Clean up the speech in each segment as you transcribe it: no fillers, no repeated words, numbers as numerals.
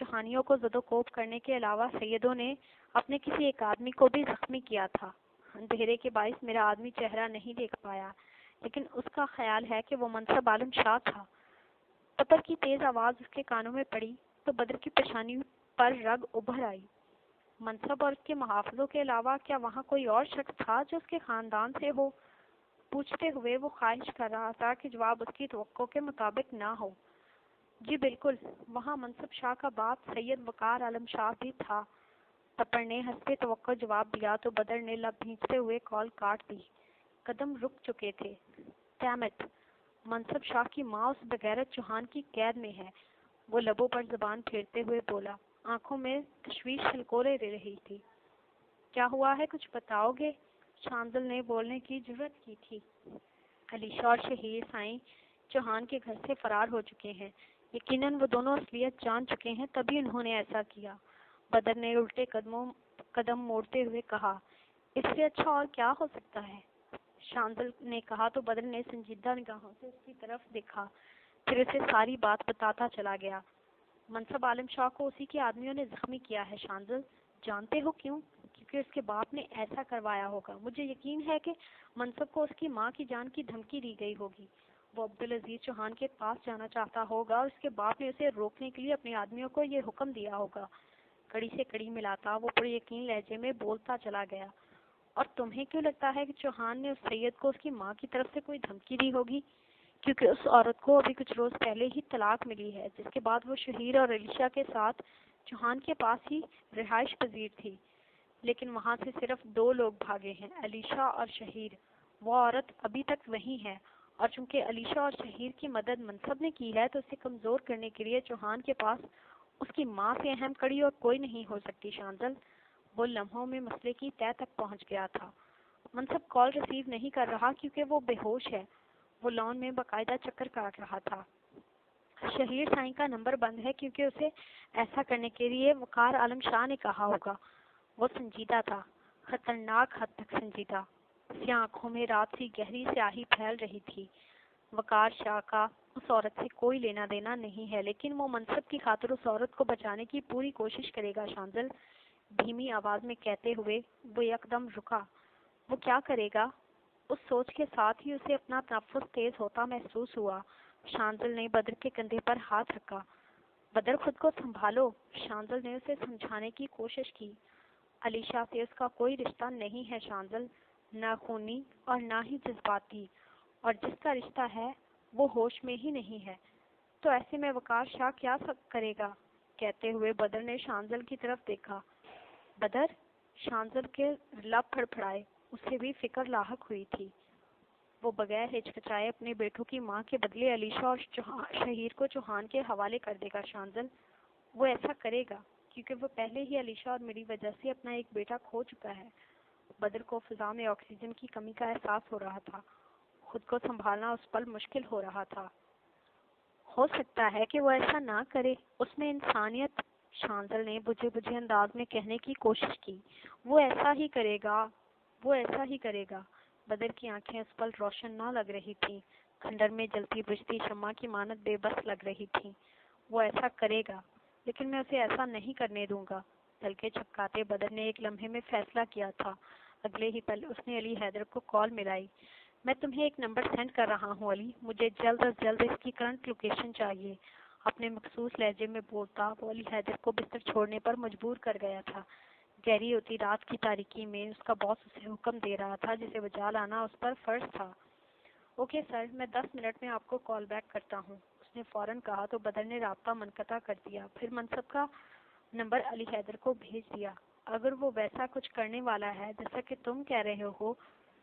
چوہانیوں کو زدوکوب کرنے کے علاوہ سیدوں نے اپنے کسی ایک آدمی کو بھی زخمی کیا تھا۔ اندھیرے کے باعث میرا آدمی چہرہ نہیں دیکھ پایا، لیکن اس کا خیال ہے کہ وہ منصب عالم شاہ تھا۔ پتھر کی تیز آواز اس کے کانوں میں پڑی تو بدر کی پیشانی پر رگ ابھر آئی۔ منصب اور اس کے محافظوں کے علاوہ کیا وہاں کوئی اور شخص تھا جو اس کے خاندان سے ہو؟ پوچھتے ہوئے وہ خواہش کر رہا تھا کہ جواب اس کی توقع کے مطابق نہ ہو۔ جی بالکل، وہاں منصب شاہ کا باپ سید وقار عالم شاہ بھی تھا۔ تپڑ نے حسب توقع جواب دیا تو بدر نے لب بھینچتے ہوئے کال کاٹ دی۔ قدم رک چکے تھے۔ ڈیمٹ! منصب شاہ کی ماں اس بغیرت چوہان کی قید میں ہے، وہ لبوں پر زبان پھیرتے ہوئے بولا، آنکھوں میں تشویش چھلکورے رہی تھی۔ کیا ہوا ہے، کچھ بتاؤ گے؟ شانزل نے بولنے کی جرأت کی تھی۔ علیشہ اور شہیر سائیں چوہان کے گھر سے فرار ہو چکے ہیں۔ یقیناً وہ دونوں اصلیت جان چکے ہیں، تبھی انہوں نے ایسا کیا۔ بدر نے الٹے قدم موڑتے ہوئے کہا، اس سے اچھا اور کیا ہو سکتا ہے؟ شانزل نے کہا تو بدر نے سنجیدہ نگاہوں سے اس کی طرف دیکھا، پھر اسے ساری بات بتاتا چلا گیا۔ منصب عالم شاہ کو اسی کے آدمیوں نے زخمی کیا ہے شانزل، جانتے ہو کیوں؟ کیونکہ اس کے باپ نے ایسا کروایا ہوگا۔ مجھے یقین ہے کہ منصب کو اس کی ماں کی جان کی دھمکی دی گئی ہوگی۔ وہ عبدالعزیز چوہان کے پاس جانا چاہتا ہوگا اور اس کے باپ نے اسے روکنے کے لیے اپنے آدمیوں کو یہ حکم دیا ہوگا۔ کڑی سے کڑی ملاتا وہ پر یقین لہجے میں بولتا چلا گیا، اور تمہیں کیوں لگتا ہے کہ چوہان نے اس سید کو اس کی ماں کی طرف سے کوئی دھمکی دی ہوگی؟ کیونکہ اس عورت کو ابھی کچھ روز پہلے ہی طلاق ملی ہے، جس کے بعد وہ شہیر اور علیشہ کے ساتھ چوہان کے پاس ہی رہائش پذیر تھی، لیکن وہاں سے صرف 2 لوگ بھاگے ہیں، علیشہ اور شہیر۔ وہ عورت ابھی تک وہیں ہے، اور چونکہ علیشہ اور شہیر کی مدد منصب نے کی ہے تو اسے کمزور کرنے کے لیے چوہان کے پاس اس کی ماں سے اہم کڑی اور کوئی نہیں ہو سکتی شانزل۔ وہ لمحوں میں مسئلے کی تہہ تک پہنچ گیا تھا۔ منصب کال ریسیو نہیں کر رہا کیونکہ وہ بے ہوش ہے، وہ لان میں باقاعدہ چکر کاٹ رہا تھا۔ شہیر سائیں کا نمبر بند ہے کیونکہ اسے ایسا کرنے کے لیے وقار عالم شاہ نے کہا ہوگا۔ وہ سنجیدہ تھا، خطرناک حد تک سنجیدہ۔ اس کی آنکھوں میں رات سی گہری سیاہی پھیل رہی تھی۔ وقار شاہ کا اس عورت سے کوئی لینا دینا نہیں ہے، لیکن وہ منصب کی خاطر اس عورت کو بچانے کی پوری کوشش کرے گا شانزل، دھیمی آواز میں کہتے ہوئے وہ یکدم رکا۔ وہ کیا کرے گا؟ اس سوچ کے ساتھ ہی اسے اپنا تنفس تیز ہوتا محسوس ہوا۔ شانزل نے بدر کے کندھے پر ہاتھ رکھا۔ بدر، خود کو سنبھالو، شانزل نے اسے سمجھانے کی کوشش کی۔ علیشہ سے اس کا کوئی رشتہ نہیں ہے شانزل، نہ خونی اور نہ ہی جذباتی، اور جس کا رشتہ ہے وہ ہوش میں ہی نہیں ہے۔ تو ایسے میں وقار شاہ کیا کرے گا؟ کہتے ہوئے بدر نے شانزل کی طرف دیکھا۔ بدر؟ شانزل کے لب پھڑپھڑائے، اسے بھی فکر لاحق ہوئی تھی۔ وہ بغیر ہچکچائے اپنے بیٹوں کی ماں کے بدلے علیشہ اور شہیر کو چوہان کے حوالے کر دے گا شانزل۔ وہ ایسا کرے گا کیونکہ وہ پہلے ہی علیشہ اور میری وجہ سے اپنا ایک بیٹا کھو چکا ہے۔ بدر کو فضا میں آکسیجن کی کمی کا احساس ہو رہا تھا، خود کو سنبھالنا اس پل مشکل ہو رہا تھا۔ ہو سکتا ہے کہ وہ ایسا نہ کرے، اس میں انسانیت، شانزل نے بجھے بجھے انداز میں کہنے کی کوشش کی۔ وہ ایسا ہی کرے گا، وہ ایسا ہی کرے گا۔ بدر کی آنکھیں اس پل روشن نہ لگ رہی تھیں، کھنڈر میں جلتی بجھتی شمع کی مانند بے بس لگ رہی تھیں۔ وہ ایسا کرے گا، لیکن میں اسے ایسا نہیں کرنے دوں گا۔ دل کے چھپکاتے بدر نے ایک لمحے میں فیصلہ کیا تھا۔ اگلے ہی پل اس نے علی حیدر کو کال ملائی۔ میں تمہیں ایک نمبر سینڈ کر رہا ہوں علی، مجھے جلد از جلد اس کی کرنٹ لوکیشن چاہیے۔ اپنے مخصوص لہجے میں بولتا وہ علی حیدر کو بستر چھوڑنے پر مجبور کر گیا تھا۔ گہری ہوتی رات کی تاریکی میں اس کا باس اسے حکم دے رہا تھا جسے بجا لانا اس پر فرض تھا۔ اوکے سر، میں 10 منٹ میں آپ کو کال بیک کرتا ہوں، اس نے فوراً کہا تو بدر نے رابطہ منقطع کر دیا، پھر منصب کا نمبر علی حیدر کو بھیج دیا۔ اگر وہ ویسا کچھ کرنے والا ہے جیسا کہ تم کہہ رہے ہو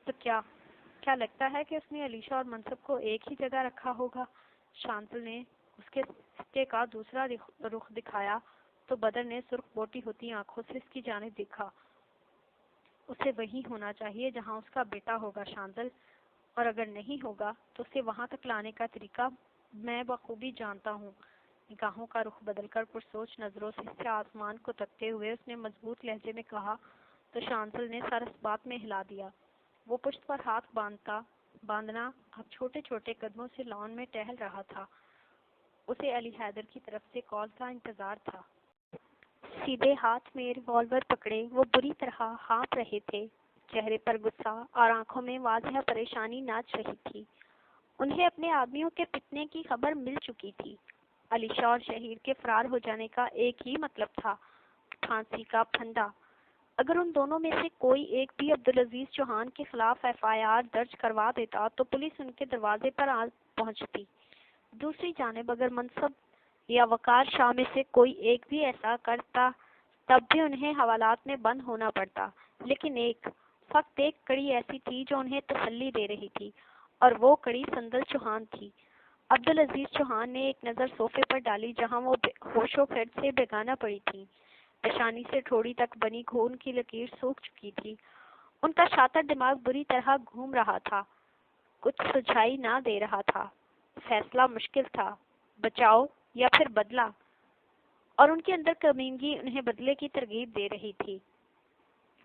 تو کیا لگتا ہے کہ اس نے علیشہ اور منصب کو ایک ہی جگہ رکھا ہوگا؟ شانزل نے اس کے سکے کا دوسرا رخ دکھایا تو بدر نے سرخ بوٹی ہوتی آنکھوں سے اس کی جانب دیکھا۔ اسے وہی ہونا چاہیے جہاں اس کا بیٹا ہوگا شانزل، اور اگر نہیں ہوگا تو اسے وہاں تک لانے کا طریقہ میں بخوبی جانتا ہوں۔ نگاہوں کا رخ بدل کر پرسوچ نظروں سے آسمان کو تکتے ہوئے اس نے مضبوط لہجے میں کہا تو شانزل نے سر اس بات میں ہلا دیا۔ وہ پشت پر ہاتھ باندھنا اب چھوٹے چھوٹے قدموں سے لان میں ٹہل رہا تھا۔ اسے علی حیدر کی طرف سے کال کا انتظار تھا۔ سیدھے ہاتھ میں ریوالور پکڑے وہ بری طرح ہانپ رہے تھے، چہرے پر غصہ اور آنکھوں میں واضح پریشانی ناچ رہی تھی۔ انہیں اپنے آدمیوں کے پٹنے کی خبر مل چکی تھی۔ علیشا اور شہیر کے فرار ہو جانے کا ایک ہی مطلب تھا، پھانسی کا پھندا۔ اگر ان دونوں میں سے کوئی ایک بھی عبدالعزیز چوہان کے خلاف FIR درج کروا دیتا تو پولیس ان کے دروازے پر آ پہنچتی۔ دوسری جانب اگر منصب یا وقار شاہ میں سے کوئی ایک بھی ایسا کرتا تب بھی انہیں حوالات میں بند ہونا پڑتا، لیکن فقط ایک کڑی ایسی تھی جو انہیں تسلی دے رہی تھی، اور وہ کڑی سندل چوہان تھی۔ عبدالعزیز چوہان نے ایک نظر صوفے پر ڈالی جہاں وہ ہوش و خرد سے بیگانہ پڑی تھی۔ پیشانی سے ٹھوڑی تک بنی خون کی لکیر سوکھ چکی تھی۔ ان کا شاطر دماغ بری طرح گھوم رہا تھا، کچھ سجھائی نہ دے رہا تھا۔ فیصلہ مشکل تھا، بچاؤ یا پھر بدلہ، اور ان کے اندر کمینگی انہیں بدلے کی ترغیب دے رہی تھی،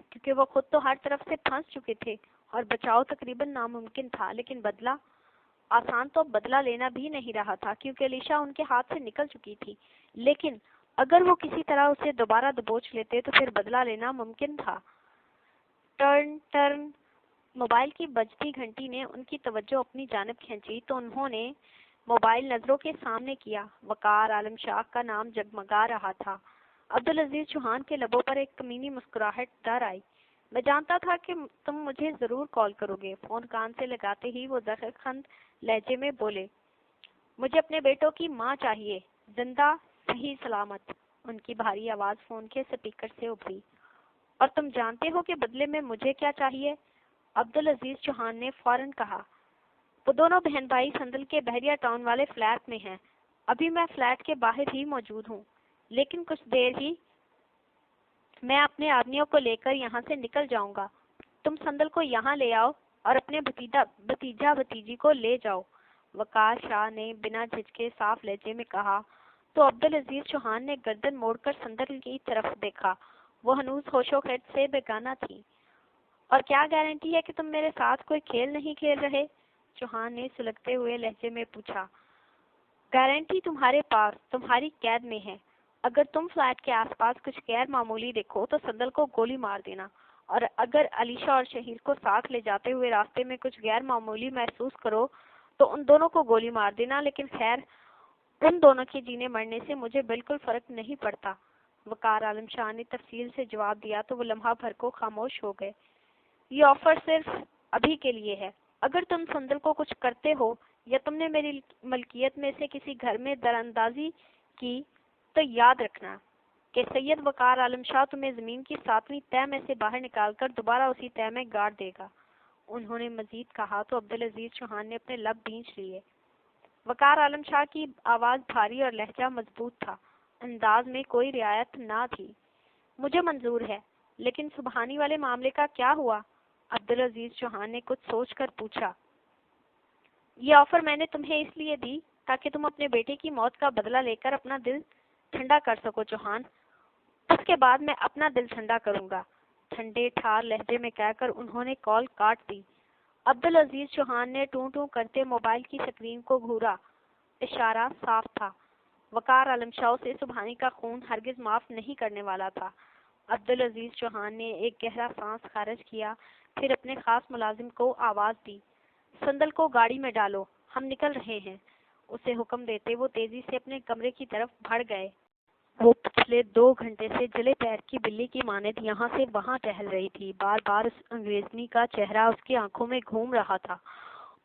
کیونکہ وہ خود تو ہر طرف سے پھنس چکے تھے اور بچاؤ تقریباً ناممکن تھا، لیکن بدلہ آسان تو بدلہ لینا بھی نہیں رہا تھا کیونکہ علیشا ان کے ہاتھ سے نکل چکی تھی، لیکن اگر وہ کسی طرح اسے دوبارہ دبوچ لیتے تو پھر بدلہ لینا ممکن تھا۔ ٹرن ٹرن موبائل کی بجتی گھنٹی نے ان کی توجہ اپنی جانب کھینچی تو انہوں نے موبائل نظروں کے سامنے کیا۔ وقار عالم شاہ کا نام جگمگا رہا تھا۔ عبدالعزیز چوہان کے لبوں پر ایک کمینی مسکراہٹ ڈر آئی۔ میں جانتا تھا کہ تم مجھے ضرور کال کرو گے۔ فون کان سے لگاتے ہی وہ زہرخند لہجے میں بولے، مجھے اپنے بیٹوں کی ماں چاہیے، زندہ صحیح سلامت۔ ان کی بھاری آواز فون کے سپیکر سے ابھری۔ اور تم جانتے ہو کہ بدلے میں مجھے کیا چاہیے؟ عبدالعزیز چوہان نے فوراً کہا۔ وہ دونوں بہن بھائی سندل کے بحریہ ٹاؤن والے فلیٹ میں ہیں۔ ابھی میں فلیٹ کے باہر ہی موجود ہوں، لیکن کچھ دیر ہی میں اپنے آدمیوں کو لے کر یہاں سے نکل جاؤں گا۔ تم سندل کو یہاں لے آؤ اور اپنے بھتیجا بھتیجی کو لے جاؤ، وقار شاہ نے بنا جھجکے صاف لہجے میں کہا۔ تو عبدالعزیز چوہان نے گردن موڑ کر سندل کی طرف دیکھا۔ وہ ہنوز ہوش و خرد سے بیگانہ تھی۔ اور کیا گارنٹی ہے کہ تم میرے ساتھ کوئی کھیل نہیں کھیل رہے؟ چوہان نے سلگتے ہوئے لہجے میں پوچھا۔ گارنٹی تمہارے پاس، تمہاری قید میں ہے۔ اگر تم فلیٹ کے آس پاس کچھ غیر معمولی دیکھو تو سندل کو گولی مار دینا، اور اگر علیشا اور شہیر کو ساتھ لے جاتے ہوئے راستے میں کچھ غیر معمولی محسوس کرو تو ان دونوں کو گولی مار دینا، لیکن خیر ان دونوں کے جینے مرنے سے مجھے بالکل فرق نہیں پڑتا۔ وقار عالم شاہ نے تفصیل سے جواب دیا تو وہ لمحہ بھر کو خاموش ہو گئے۔ یہ آفر صرف ابھی کے لیے ہے۔ اگر تم سندل کو کچھ کرتے ہو یا تم نے میری ملکیت میں سے کسی گھر میں دراندازی کی تو یاد رکھنا کہ سید وقار عالم شاہ تمہیں زمین کی 7ویں تہہ میں سے باہر نکال کر دوبارہ اسی تہہ میں گاڑ دے گا۔ انہوں نے مزید کہا تو عبدالعزیز چوہان نے اپنے لب بھینچ لیے۔ وقار عالم شاہ کی آواز بھاری اور لہجہ مضبوط تھا، انداز میں کوئی رعایت نہ تھی۔ مجھے منظور ہے، لیکن سبحانی والے معاملے کا کیا ہوا؟ عبدالعزیز چوہان نے کچھ سوچ کر پوچھا۔ یہ آفر میں نے تمہیں اس لیے دی تاکہ تم اپنے بیٹے کی موت کا بدلہ لے کر اپنا دل ٹھنڈا کر سکو چوہان۔ اس کے بعد میں اپنا دل ٹھنڈا کروں گا، ٹھنڈے ٹھار لہجے میں کہہ کر انہوں نے کال کاٹ دی۔ عبدالعزیز چوہان نے ٹوں ٹوں کرتے موبائل کی سکرین کو گھورا۔ اشارہ صاف تھا، وقار عالم شاہ سے سبحانی کا خون ہرگز معاف نہیں کرنے والا تھا۔ عبدالعزیز چوہان نے ایک گہرا سانس خارج کیا، پھر اپنے خاص ملازم کو آواز دی، سندل کو گاڑی میں ڈالو، ہم نکل رہے ہیں۔ اسے حکم دیتے وہ تیزی سے اپنے کمرے کی طرف بڑھ گئے۔ وہ پچھلے 2 گھنٹے سے جلے پیر کی بلی کی مانند یہاں سے وہاں ٹہل رہی تھی۔ بار بار اس انگریزنی کا چہرہ اس کی آنکھوں میں گھوم رہا تھا،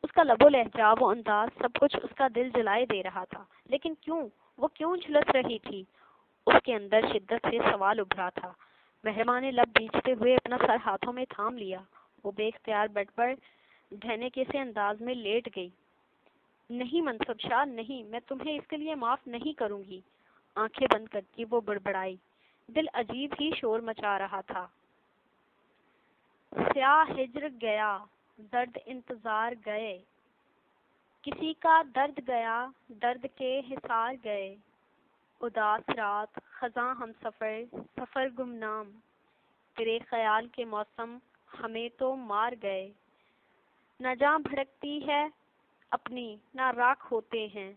اس کا لب و لہجہ، وہ انداز، سب کچھ اس کا دل جلائے دے رہا تھا۔ لیکن کیوں؟ وہ کیوں جھلس رہی تھی؟ اس کے اندر شدت سے سوال ابھرا تھا۔ مہربان نے لب بھینچتے ہوئے اپنا سر ہاتھوں میں تھام لیا۔ وہ بے اختیار بیڈ پر ڈھہنے کے سے انداز میں لیٹ گئی۔ نہیں منصب شاہ، نہیں، میں تمہیں اس کے لیے معاف نہیں کروں گی۔ آنکھیں بند کرتی وہ بڑبڑائی۔ دل عجیب ہی شور مچا رہا تھا۔ سیاہ ہجر گیا، درد انتظار گئے، کسی کا درد گیا، درد کے حصار گئے، اداس رات، خزاں ہم سفر، سفر گمنام، تیرے خیال کے موسم ہمیں تو مار گئے، نہ جاں بھڑکتی ہے اپنی نہ راکھ ہوتے ہیں،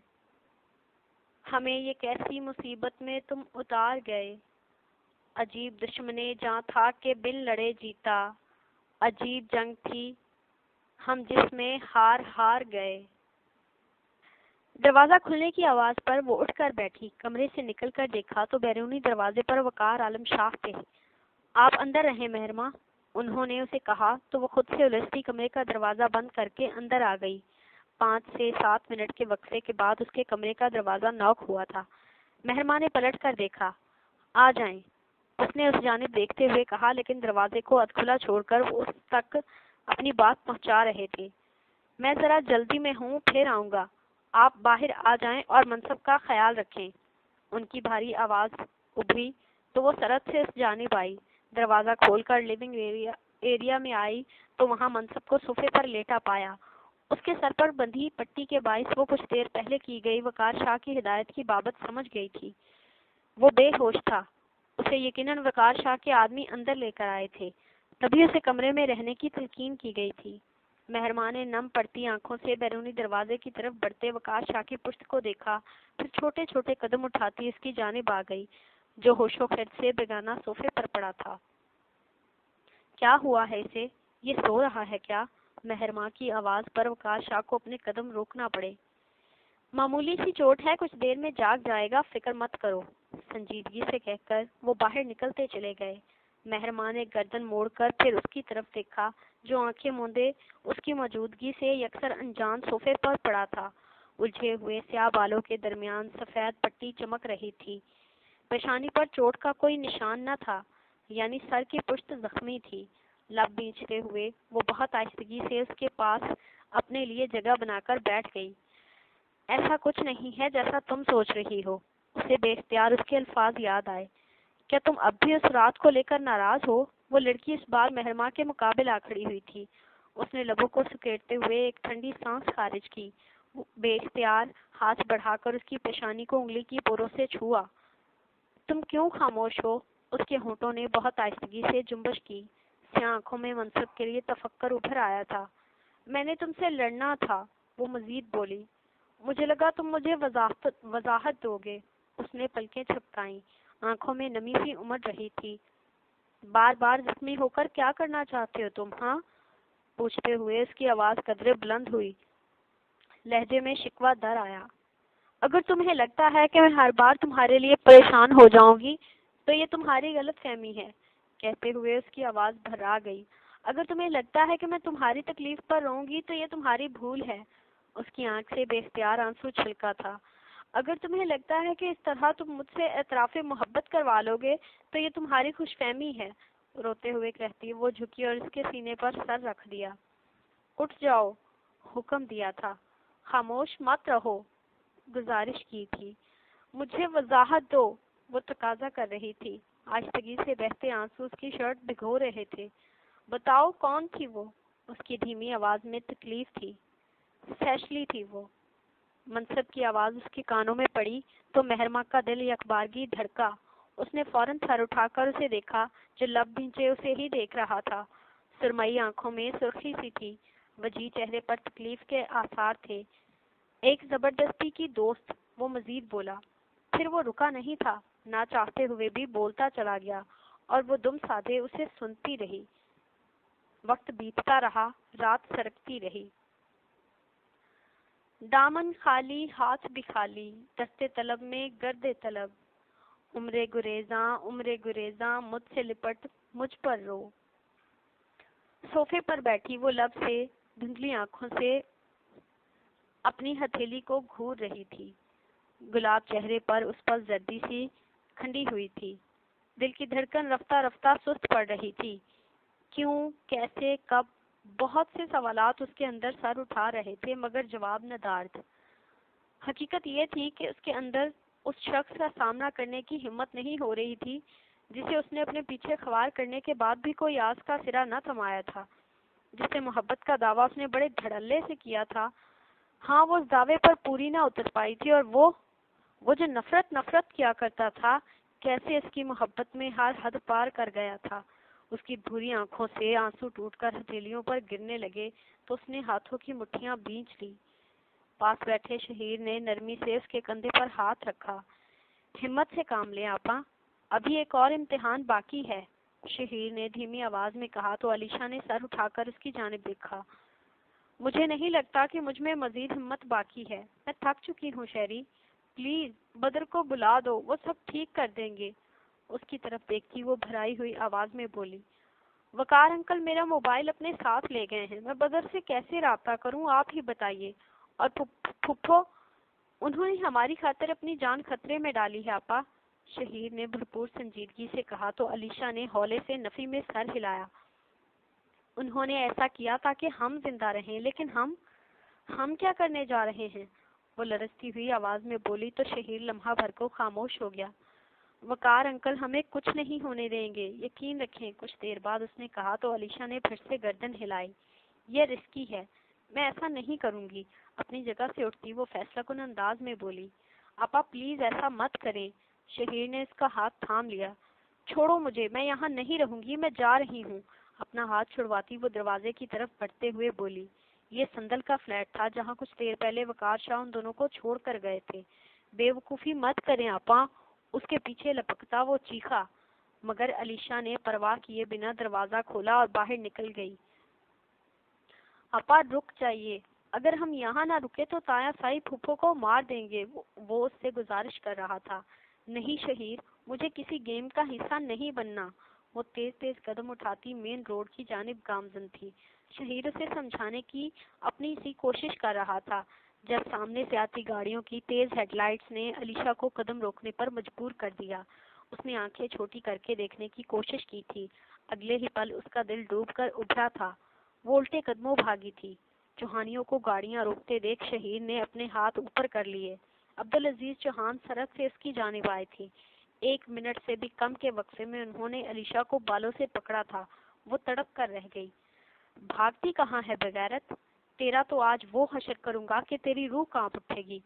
ہمیں یہ کیسی مصیبت میں تم اتار گئے، عجیب دشمنے جہاں تھا کہ بن لڑے جیتا، عجیب جنگ تھی ہم جس میں ہار گئے۔ دروازہ کھلنے کی آواز پر وہ اٹھ کر بیٹھی، کمرے سے نکل کر دیکھا تو بیرونی دروازے پر وقار عالم شاہ تھے۔ آپ اندر رہیں مہرماں، انہوں نے اسے کہا تو وہ خود سے الجھتی کمرے کا دروازہ بند کر کے اندر آ گئی۔ 5 سے 7 منٹ کے وقفے کے بعد اس کے کمرے کا دروازہ نوک ہوا تھا۔ مہرماں نے پلٹ کر دیکھا۔ آ جائیں، اس نے اس جانب دیکھتے ہوئے کہا، لیکن دروازے کو ادکھلا چھوڑ کر وہ اس تک اپنی بات پہنچا رہے تھے۔ میں ذرا جلدی میں ہوں، پھر آؤں گا، آپ باہر آ جائیں اور منصب کا خیال رکھیں۔ ان کی بھاری آواز ابھری تو وہ سرعت سے اس جانب آئی۔ دروازہ کھول کر لیونگ ایریا میں آئی تو وہاں منصب کو صوفے پر لیٹا پایا۔ اس کے سر پر بندھی پٹی کے باعث وہ کچھ دیر پہلے کی گئی وقار شاہ کی ہدایت کی بابت سمجھ گئی تھی۔ وہ بے ہوش تھا، اسے یقیناً وقار شاہ کے آدمی اندر لے کر آئے تھے، تبھی اسے کمرے میں رہنے کی تلقین کی گئی تھی۔ مہربان نے نم پڑتی آنکھوں سے بیرونی دروازے کی طرف بڑھتے وقار شاہ کی پشت کو دیکھا، پھر چھوٹے چھوٹے قدم اٹھاتی اس کی جانب آ گئی، جو ہوش و خرد سے بیگانہ صوفے پر پڑا تھا۔ کیا ہوا ہے اسے؟ یہ سو رہا ہے کیا؟ مہرماں کی آواز پر وقار شاہ کو اپنے قدم روکنا پڑے۔ معمولی سی چوٹ ہے، کچھ دیر میں جاگ جائے گا، فکر مت کرو، سنجیدگی سے کہہ کر وہ باہر نکلتے چلے گئے۔ مہرماں نے گردن موڑ کر پھر اس کی طرف دیکھا، جو آنکھیں موندے اس کی موجودگی سے یکسر انجان صوفے پر پڑا تھا۔ الجھے ہوئے سیاہ بالوں کے درمیان سفید پٹی چمک رہی تھی۔ پیشانی پر چوٹ کا کوئی نشان نہ تھا، یعنی سر کی پشت زخمی تھی۔ لب بیچتے ہوئے وہ بہت آہستگی سے اس کے پاس اپنے لیے جگہ بنا کر بیٹھ گئی۔ ایسا کچھ نہیں ہے جیسا تم سوچ رہی ہو۔ اسے بے اختیار اس کے الفاظ یاد آئے۔ کیا تم اب بھی اس رات کو لے کر ناراض ہو؟ وہ لڑکی اس بار مہرماں کے مقابل آ کھڑی ہوئی تھی۔ اس نے لبوں کو سکیڑتے ہوئے ایک ٹھنڈی سانس خارج کی۔ وہ بے اختیار ہاتھ بڑھا کر اس کی پیشانی کو انگلی کی پوروں سے چھوا۔ تم کیوں خاموش ہو؟ اس کے ہونٹوں نے بہت آہستگی سے جنبش کی۔ سیاہ آنکھوں میں منصب کے لیے تفکر ابھر آیا تھا۔ میں نے تم سے لڑنا تھا، وہ مزید بولی۔ مجھے لگا تم مجھے وضاحت دو گے۔ اس نے پلکیں جھپکائیں، آنکھوں میں نمی سی امڑ رہی تھی۔ بار بار زخمی ہو کر کیا کرنا چاہتے ہو تم، ہاں؟ پوچھتے ہوئے اس کی آواز قدرے بلند ہوئی، لہجے میں شکوہ در آیا۔ اگر تمہیں لگتا ہے کہ میں ہر بار تمہارے لیے پریشان ہو جاؤں گی تو یہ تمہاری غلط فہمی ہے، کہتے ہوئے اس کی آواز بھرا گئی۔ اگر تمہیں لگتا ہے کہ میں تمہاری تکلیف پر روں گی تو یہ تمہاری بھول ہے۔ اس کی آنکھ سے بے اختیار آنسو چھلکا تھا۔ اگر تمہیں لگتا ہے کہ اس طرح تم مجھ سے اعتراف محبت کروا لو گے تو یہ تمہاری خوش فہمی ہے، روتے ہوئے کہتی وہ جھکی اور اس کے سینے پر سر رکھ دیا۔ اٹھ جاؤ، حکم دیا تھا، خاموش مت رہو، گزارش کی تھی۔ مجھے وضاحت دو، وہ تقاضا کر رہی تھی۔ آہستگی سے بہتے آنسو اس کی شرٹ بھگو رہے تھے۔ بتاؤ کون تھی وہ؟ اس کی دھیمی آواز میں تکلیف تھی۔ سیشلی تھی وہ۔ منصب کی آواز اس کے کانوں میں پڑی تو مہرماں کا دل یکبارگی دھڑکا۔ اس نے فوراً سر اٹھا کر اسے دیکھا، جو لب بھینچے اسے ہی دیکھ رہا تھا۔ سرمئی آنکھوں میں سرخی سی تھی، وجیح چہرے پر تکلیف کے آثار تھے۔ ایک زبردستی کی دوست، وہ مزید بولا۔ پھر وہ رکا نہیں تھا، نہ چاہتے ہوئے بھی بولتا چلا گیا، اور وہ دم سادھے اسے سنتی رہی۔ وقت بیتتا رہا، رات سرکتی رہی۔ دامن خالی ہاتھ بھی خالی، دست طلب میں گرد طلب، عمر گریزاں مجھ سے لپٹ مجھ پر رو۔ صوفے پر بیٹھی وہ لب سے دھندلی آنکھوں سے اپنی ہتھیلی کو گھور رہی تھی۔ گلاب چہرے پر اس پر زردی سی کھنڈی ہوئی تھی۔ دل کی دھڑکن رفتہ رفتہ سست پڑ رہی تھی۔ کیوں، کیسے، کب، بہت سے سوالات اس کے اندر سر اٹھا رہے تھے، مگر جواب ندارد۔ حقیقت یہ تھی کہ اس کے اندر اس شخص کا سامنا کرنے کی ہمت نہیں ہو رہی تھی جسے اس نے اپنے پیچھے خوار کرنے کے بعد بھی کوئی آس کا سرا نہ تھمایا تھا، جس سے محبت کا دعویٰ اس نے بڑے دھڑلے سے کیا تھا۔ ہاں، وہ اس دعوے پر پوری نہ اتر پائی تھی، اور وہ جو نفرت کیا کرتا تھا، کیسے اس کی محبت میں ہر حد پار کر گیا تھا۔ اس کی بھوری آنکھوں سے آنسو ٹوٹ کر ہتھیلیوں پر گرنے لگے تو اس نے ہاتھوں کی مٹھیاں بھینچ لی۔ پاس بیٹھے شہیر نے نرمی سے اس کے کندھے پر ہاتھ رکھا۔ ہمت سے کام لیں آپا، ابھی ایک اور امتحان باقی ہے، شہیر نے دھیمی آواز میں کہا تو علیشا نے سر اٹھا کر اس کی جانب دیکھا۔ مجھے نہیں لگتا کہ مجھ میں مزید ہمت باقی ہے، میں تھک چکی ہوں شیری، پلیز بدر کو بلا دو، وہ سب ٹھیک کر دیں گے۔ اس کی طرف دیکھتی وہ بھرائی ہوئی آواز میں بولی، وقار انکل میرا موبائل اپنے ساتھ لے گئے ہیں، میں بدر سے کیسے رابطہ کروں آپ ہی بتائیے، اور پھپھو انہوں نے ہماری خاطر اپنی جان خطرے میں ڈالی ہے آپا، شہیر نے بھرپور سنجیدگی سے کہا تو علیشا نے ہولے سے نفی میں سر ہلایا۔ انہوں نے ایسا کیا تاکہ ہم زندہ رہیں، لیکن ہم کیا کرنے جا رہے ہیں؟ وہ لرزتی ہوئی آواز میں بولی تو شہیر لمحہ بھر کو خاموش ہو گیا۔ وقار انکل ہمیں کچھ نہیں ہونے دیں گے، یقین رکھیں، کچھ دیر بعد اس نے کہا تو علیشا نے پھر سے گردن ہلائی۔ یہ رسکی ہے، میں ایسا نہیں کروں گی، اپنی جگہ سے اٹھتی وہ فیصلہ کن انداز میں بولی۔ آپا پلیز ایسا مت کریں، شہیر نے اس کا ہاتھ تھام لیا۔ چھوڑو مجھے، میں یہاں نہیں رہوں گی، میں جا رہی ہوں، اپنا ہاتھ چھڑواتی وہ دروازے کی طرف بڑھتے ہوئے بولی۔ یہ سندل کا فلیٹ تھا جہاں کچھ دیر پہلے وقار شاہ ان دونوں کو چھوڑ کر گئے تھے۔ بے وقوفی مت کریں آپا، اس کے پیچھے لپکتا وہ چیخا، مگر علیشا نے پرواہ کیے بنا دروازہ کھولا اور باہر نکل گئی۔ آپا رک جائیے، اگر ہم یہاں نہ رکے تو تایا سائی پھپھو کو مار دیں گے، وہ اس سے گزارش کر رہا تھا۔ نہیں شہیر، مجھے کسی گیم کا حصہ نہیں بننا۔ وہ تیز تیز قدم اٹھاتی مین روڈ کی جانب گامزن تھی۔ شہیر اسے سمجھانے کی اپنی سی کوشش کر رہا تھا جب سامنے سے آتی گاڑیوں کی تیز ہیڈ لائٹس نے علیشا کو قدم روکنے پر مجبور کر دیا۔ اس نے آنکھیں چھوٹی کر کے دیکھنے کی کوشش کی تھی، اگلے ہی پل اس کا دل ڈوب کر ابھرا تھا۔ وہ الٹے قدموں بھاگی تھی۔ چوہانیوں کو گاڑیاں روکتے دیکھ شہیر نے اپنے ہاتھ اوپر کر لیے۔ عبدالعزیز چوہان سڑک سے اس کی جانب آئے تھے۔ 1 منٹ سے بھی کم کے وقفے میں انہوں نے علیشا کو بالوں سے پکڑا تھا۔ وہ تڑپ کر رہ گئی۔ بھاگتی کہاں ہے بغیرت؟ تیرا تو آج وہ حشر کروں گا کہ تیری روح کانپ اٹھے گی۔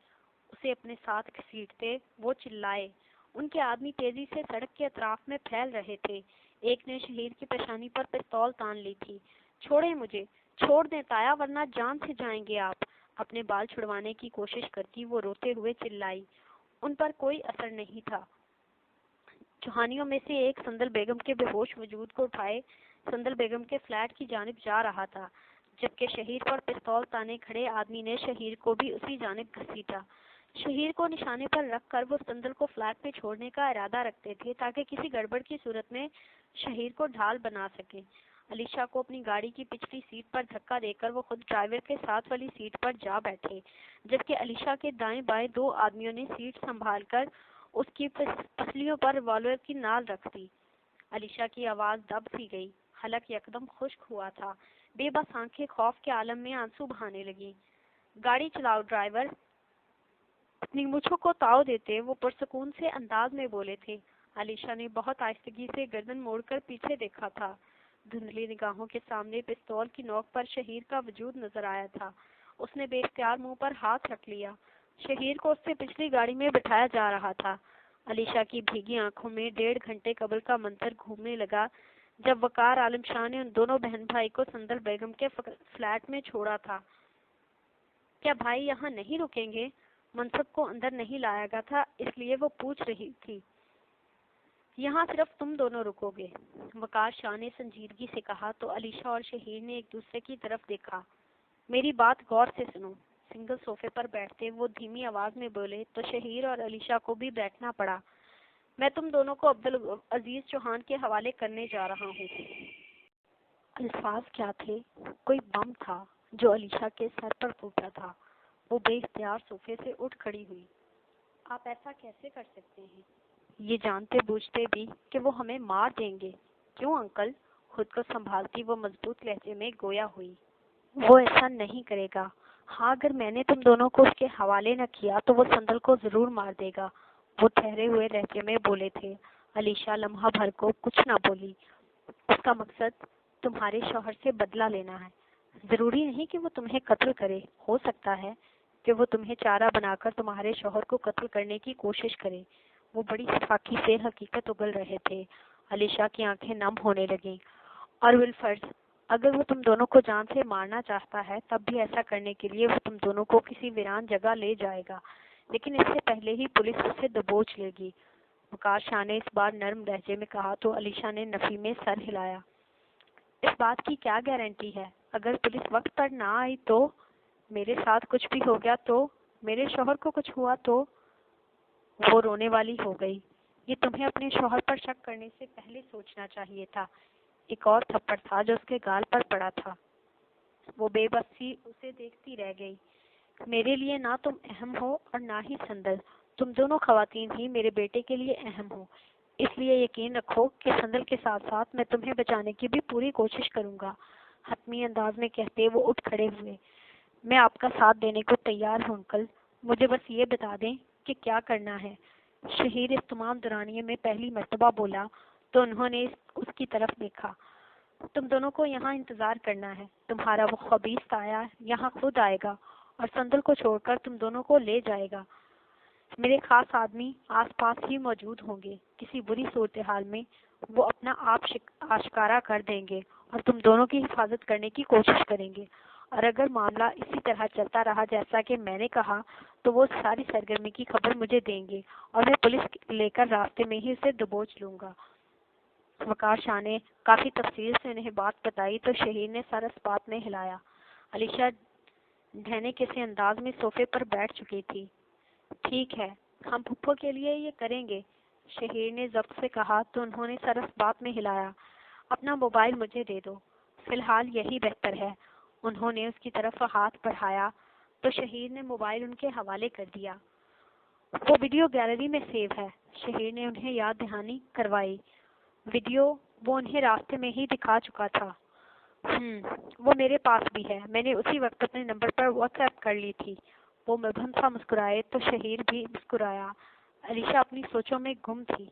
اسے اپنے ساتھ گھسیٹتے وہ چلائے۔ ان کے آدمی تیزی سے سڑک کے اطراف میں پھیل رہے تھے۔ ایک نے شہیر کی پیشانی پر پستول تان لی تھی۔ چھوڑیں مجھے، چھوڑ دیں تایا ورنہ جان سے جائیں گے آپ، اپنے بال چھڑوانے کی کوشش کرتی وہ روتے ہوئے چلائی۔ ان پر کوئی اثر نہیں تھا۔ چوہانیوں میں سے ایک سندل بیگم کے بے ہوش وجود کو اٹھائے سندل بیگم کے فلیٹ کی جانب جا رہا تھا، جبکہ شہیر پر پستول تانے کھڑے آدمی نے شہیر کو بھی اسی جانب گھسیٹا۔ شہیر کو نشانے پر رکھ کر وہ سندل کو فلیٹ پہ چھوڑنے کا ارادہ رکھتے تھے تاکہ کسی گڑبڑ کی صورت میں شہیر کو ڈھال بنا سکیں۔ علیشا کو اپنی گاڑی کی پچھلی سیٹ پر دھکا دے کر وہ خود ڈرائیور کے ساتھ والی سیٹ پر جا بیٹھے، جبکہ علیشا کے دائیں بائیں 2 آدمیوں نے سیٹ سنبھال کر اس کی پسلیوں پر ریوالور کی نال رکھ دی۔ علیشا کی آواز دب سی گئی، حلق یکدم خشک ہوا تھا، بے بس آنکھیں خوف کے عالم میں آنسو بہانے لگیں۔ گاڑی چلاؤ ڈرائیور، اپنی مچھوں کو تاؤ دیتے وہ پرسکون سے انداز میں بولے تھے۔ علیشا نے بہت آہستگی سے گردن موڑ کر پیچھے دیکھا تھا۔ دھندلی نگاہوں کے سامنے پستول کی نوک پر شہیر کا وجود نظر آیا تھا۔ اس نے بے اختیار منہ پر ہاتھ رکھ لیا۔ شہیر کو اس سے پچھلی گاڑی میں بٹھایا جا رہا تھا۔ علیشا کی بھیگی آنکھوں میں 1.5 گھنٹے قبل کا منظر گھومنے لگا جب وقار عالم شاہ نے ان دونوں بہن بھائی کو سندل بیگم کے فلیٹ میں چھوڑا تھا۔ کیا بھائی یہاں نہیں رکیں گے؟ منصب کو اندر نہیں لایا گیا تھا، اس لیے وہ پوچھ رہی تھی۔ یہاں صرف تم دونوں رکو گے، وقار شاہ نے سنجیدگی سے کہا تو علیشا اور شہیر نے ایک دوسرے کی طرف دیکھا۔ میری بات غور سے سنو، سنگل صوفے پر بیٹھتے وہ دھیمی آواز میں بولے تو شہیر اور علیشا کو بھی بیٹھنا پڑا۔ میں تم دونوں کو عبدالعزیز چوہان کے حوالے کرنے جا رہا ہوں۔ الفاظ کیا تھے؟ کوئی بم تھا جو علیشا کے سر پر پھوٹا تھا۔ وہ بے اختیار صوفے سے اٹھ کھڑی ہوئی۔ آپ ایسا کیسے کر سکتے ہیں، یہ جانتے بوجھتے بھی کہ وہ ہمیں مار دیں گے؟ کیوں انکل؟ خود کو سنبھالتی وہ مضبوط لہجے میں گویا ہوئی۔ وہ ایسا نہیں کرے گا۔ ہاں اگر میں نے تم دونوں کو اس کے حوالے نہ کیا تو وہ سندل کو ضرور مار دے گا، وہ ٹھہرے ہوئے لہجے میں بولے تھے۔ علیشا لمحہ بھر کو کچھ نہ بولی۔ اس کا مقصد تمہارے شوہر سے بدلہ لینا ہے۔ ضروری نہیں کہ وہ تمہیں قتل کرے، ہو سکتا ہے کہ وہ تمہیں چارہ بنا کر تمہارے شوہر کو قتل کرنے کی کوشش کرے۔ وہ بڑی صفاقی سے حقیقت اگل رہے تھے۔ علیشا کی آنکھیں نم ہونے لگیں۔ اور بالفرض اگر وہ تم دونوں کو جان سے مارنا چاہتا ہے تب بھی ایسا کرنے کے لیے وہ تم دونوں کو کسی ویران جگہ لے جائے گا، لیکن اس سے پہلے ہی پولیس اسے دبوچ لے گی۔ وقار شاہ نے اس بار نرم لہجے میں کہا تو علیشا نے نفی میں سر ہلایا۔ اس بات کی کیا گارنٹی ہے؟ اگر پولیس وقت پر نہ آئی تو؟ میرے ساتھ کچھ بھی ہو گیا تو؟ میرے شوہر کو کچھ ہوا تو؟ وہ رونے والی ہو گئی۔ یہ تمہیں اپنے شوہر پر شک کرنے سے پہلے سوچنا چاہیے تھا۔ ایک اور تھپڑ تھا جو اس کے گال پر پڑا تھا۔ وہ بے بسی اسے دیکھتی رہ گئی۔ میرے لیے نہ تم اہم ہو اور نہ ہی سندل، تم دونوں خواتین ہی میرے بیٹے کے لیے اہم ہو، اس لیے یقین رکھو کہ سندل کے ساتھ ساتھ میں تمہیں بچانے کی بھی پوری کوشش کروں گا۔ حتمی انداز میں کہتے وہ اٹھ کھڑے ہوئے۔ میں آپ کا ساتھ دینے کو تیار ہوں انکل، مجھے بس یہ بتا دیں کہ کیا کرنا ہے۔ شہیر اس تمام دورانیے میں پہلی مرتبہ بولا تو انہوں نے اس کی طرف دیکھا۔ تم دونوں کو یہاں انتظار کرنا ہے، تمہارا وہ خبیث تایا یہاں خود آئے گا اور سندل کو چھوڑ کر تم دونوں کو لے جائے گا۔ میرے خاص آدمی آس پاس ہی موجود ہوں گے، کسی بری صورتحال میں وہ اپنا آپ آشکارا کر دیں گے اور تم دونوں کی حفاظت کرنے کی کوشش کریں گے، اور اگر معاملہ اسی طرح چلتا رہا جیسا کہ میں نے کہا تو وہ ساری سرگرمی کی خبر مجھے دیں گے اور میں پولیس لے کر راستے میں ہی اسے دبوچ لوں گا۔ وقار شاہ نے کافی تفصیل سے انہیں بات بتائی تو شہیر نے سر اس بات میں ہلایا۔ علیشا ڈھہنے کسی انداز میں صوفے پر بیٹھ چکی تھی۔ ٹھیک ہے، ہم پھپھو کے لیے یہ کریں گے، شہیر نے ضبط سے کہا تو انہوں نے سر اس بات میں ہلایا۔ اپنا موبائل مجھے دے دو، فی الحال یہی بہتر ہے۔ انہوں نے اس کی طرف ہاتھ بڑھایا تو شہیر نے موبائل ان کے حوالے کر دیا۔ وہ ویڈیو گیلری میں سیو ہے، شہیر نے انہیں یاد دہانی کروائی۔ ویڈیو وہ انہیں راستے میں ہی دکھا چکا تھا۔ وہ میرے پاس بھی ہے، میں نے اسی وقت اپنے نمبر پر واٹس ایپ کر لی تھی۔ وہ مبہم سا مسکرائے تو شہیر بھی مسکرایا۔ علیشا اپنی سوچوں میں گم تھی۔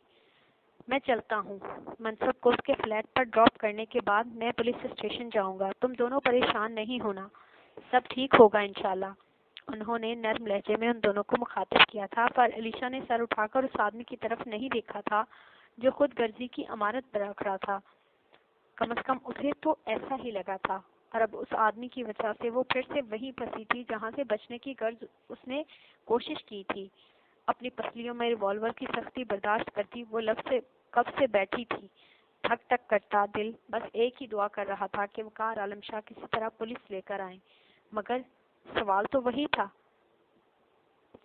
میں چلتا ہوں، منصب کو اس کے فلیٹ پر ڈراپ کرنے کے بعد میں پولیس اسٹیشن جاؤں گا، تم دونوں پریشان نہیں ہونا، سب ٹھیک ہوگا انشاءاللہ۔ انہوں نے نرم لہجے میں ان دونوں کو مخاطب کیا تھا، پر علیشا نے سر اٹھا کر اس آدمی کی طرف نہیں دیکھا تھا جو خود غرضی کی عمارت پر کھڑا تھا۔ کم از کم اسے تو ایسا ہی لگا تھا، اور اب اس آدمی کی وجہ سے وہ پھر سے وہیں پھنسی تھی جہاں سے بچنے کی غرض اس نے کوشش کی تھی۔ اپنی پسلیوں میں ریوالور کی سختی برداشت کرتی وہ کب سے بیٹھی تھی، ٹھک ٹھک کرتا دل بس ایک ہی دعا کر رہا تھا کہ وقار عالم شاہ کسی طرح پولیس لے کر آئیں، مگر سوال تو وہی تھا،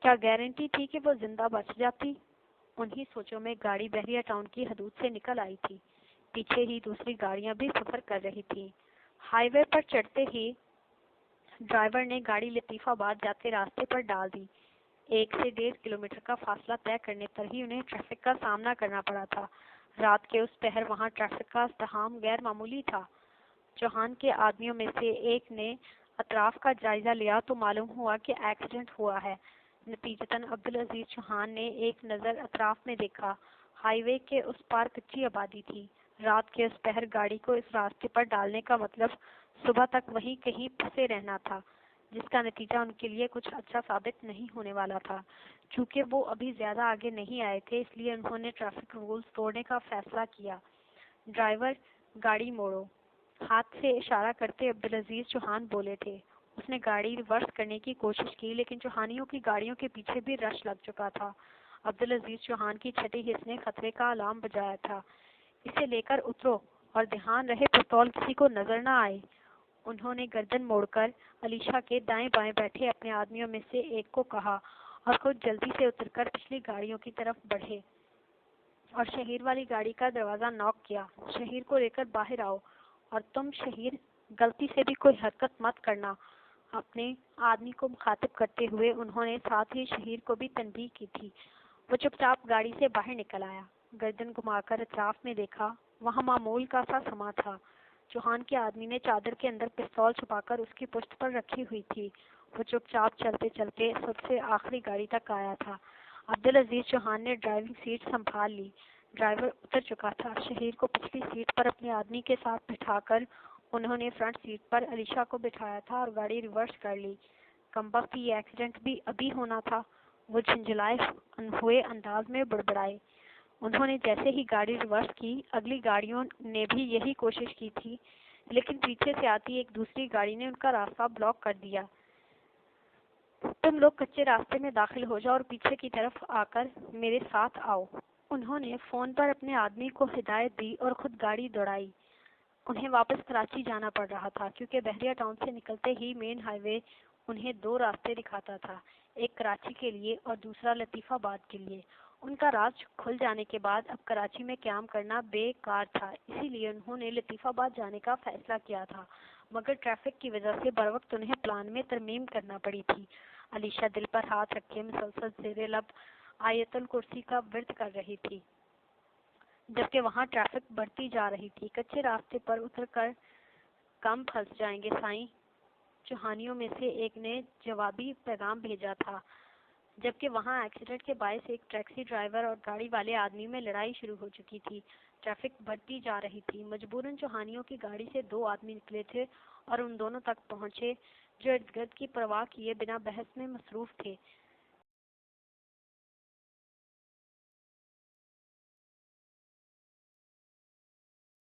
کیا گارنٹی تھی کہ وہ زندہ بچ جاتی؟ انہی سوچوں میں گاڑی بحریہ ٹاؤن کی حدود سے نکل آئی تھی، پیچھے ہی دوسری گاڑیاں بھی سفر کر رہی تھیں۔ ہائی وے پر چڑھتے ہی ڈرائیور نے گاڑی لطیف آباد جاتے راستے پر ڈال دی۔ 1 سے 1.5 کلومیٹر کا فاصلہ طے کرنے پر ہی انہیں ٹریفک کا سامنا کرنا پڑا تھا۔ رات کے اس پہر وہاں ٹریفک کا ازدحام غیر معمولی تھا۔ چوہان کے آدمیوں میں سے ایک نے اطراف کا جائزہ لیا تو معلوم ہوا کہ ایکسیڈنٹ ہوا ہے۔ نتیجتاً عبدالعزیز چوہان نے ایک نظر اطراف میں دیکھا، ہائی وے کے اس پار کچی آبادی تھی۔ رات کے اس پہر گاڑی کو اس راستے پر ڈالنے کا مطلب صبح تک وہیں کہیں پھنسے رہنا تھا، جس کا نتیجہ ان کے لیے کچھ اچھا ثابت نہیں ہونے والا تھا۔ چونکہ وہ ابھی زیادہ آگے نہیں آئے تھے اس لیے انہوں نے ٹریفک رولز توڑنے کا فیصلہ کیا۔ ڈرائیور، گاڑی موڑو، ہاتھ سے اشارہ کرتے عبدالعزیز چوہان بولے تھے۔ اس نے گاڑی ریورس کرنے کی کوشش کی لیکن چوہانیوں کی گاڑیوں کے پیچھے بھی رش لگ چکا تھا۔ عبدالعزیز چوہان کی چھٹی حص نے خطرے کا الارم بجایا تھا۔ اسے لے کر اترو اور دھیان رہے پستول کسی کو نظر نہ آئے۔ انہوں نے گردن موڑ کر علیشا کے دائیں بائیں بیٹھے اپنے آدمیوں میں سے ایک کو کہا اور خود جلدی سے اتر کر پچھلی گاڑیوں کی طرف بڑھے اور شہیر والی گاڑی کا دروازہ نوک کیا۔ شہیر کو لے کر باہر آؤ، اور تم شہیر غلطی سے بھی کوئی حرکت مت کرنا۔ اپنے آدمی کو مخاطب کرتے ہوئے انہوں نے ساتھ ہی شہیر کو بھی تنبیہ کی تھی۔ وہ چپ چاپ گاڑی سے باہر نکل آیا، گردن گھما کر اطراف میں دیکھا، وہاں معمول کا سا سما تھا۔ چوہان کے آدمی نے چادر کے اندر پستول چھپا کر اس کی پشت پر رکھی ہوئی تھی۔ وہ چپ چاپ چلتے چلتے سب سے آخری گاڑی تک آیا تھا۔ عبدالعزیز چوہان نے ڈرائیونگ سیٹ سنبھال لی، ڈرائیور اتر چکا تھا۔ شہیر کو پچھلی سیٹ پر اپنے آدمی کے ساتھ بٹھا کر انہوں نے فرنٹ سیٹ پر علیشا کو بٹھایا تھا اور گاڑی ریورس کر لی۔ کمبخت یہ ایکسیڈنٹ بھی ابھی ہونا تھا، وہ جھنجھلائے ہوئے انداز میں بڑبڑائے۔ انہوں نے جیسے ہی گاڑی ریورس کی، اگلی گاڑیوں نے بھی یہی کوشش کی تھی، لیکن پیچھے سے آتی ایک دوسری گاڑی نے ان کا راستہ بلاک کر دیا۔ تم لوگ کچے راستے میں داخل ہو جاؤ اور پیچھے کی طرف آ کر میرے ساتھ آؤ۔ انہوں نے فون پر اپنے آدمی کو ہدایت دی اور خود گاڑی دوڑائی۔ انہیں واپس کراچی جانا پڑ رہا تھا کیونکہ بحریہ ٹاؤن سے نکلتے ہی مین ہائی وے انہیں دو راستے دکھاتا تھا، ایک کراچی کے لیے اور دوسرا لطیف آباد کے لیے۔ ان کا راز کھل جانے کے بعد اب کراچی میں قیام کرنا بے کار تھا، اسی لیے انہوں نے لطیف آباد جانے کا فیصلہ کیا تھا، مگر ٹریفک کی وجہ سے بروقت انہیں پلان میں ترمیم کرنا پڑی تھی۔ علیشہ دل پر ہاتھ رکھے مسلسل زیر لب آیت الکرسی کا ورد کر رہی تھی، جبکہ وہاں ٹریفک بڑھتی جا رہی تھی۔ کچے راستے پر اتر کر کم پھنس جائیں گے سائیں، چوہانیوں میں سے ایک نے جوابی پیغام بھیجا تھا، جبکہ وہاں ایکسیڈنٹ کے باعث ایک ٹیکسی ڈرائیور اور گاڑی والے آدمی میں لڑائی شروع ہو چکی تھی۔ ٹریفک بڑھتی جا رہی تھی۔ مجبوراً چوہانیوں کی گاڑی سے دو آدمی نکلے تھے اور ان دونوں تک پہنچے جو ارد گرد کی پرواہ کیے بنا بحث میں مصروف تھے۔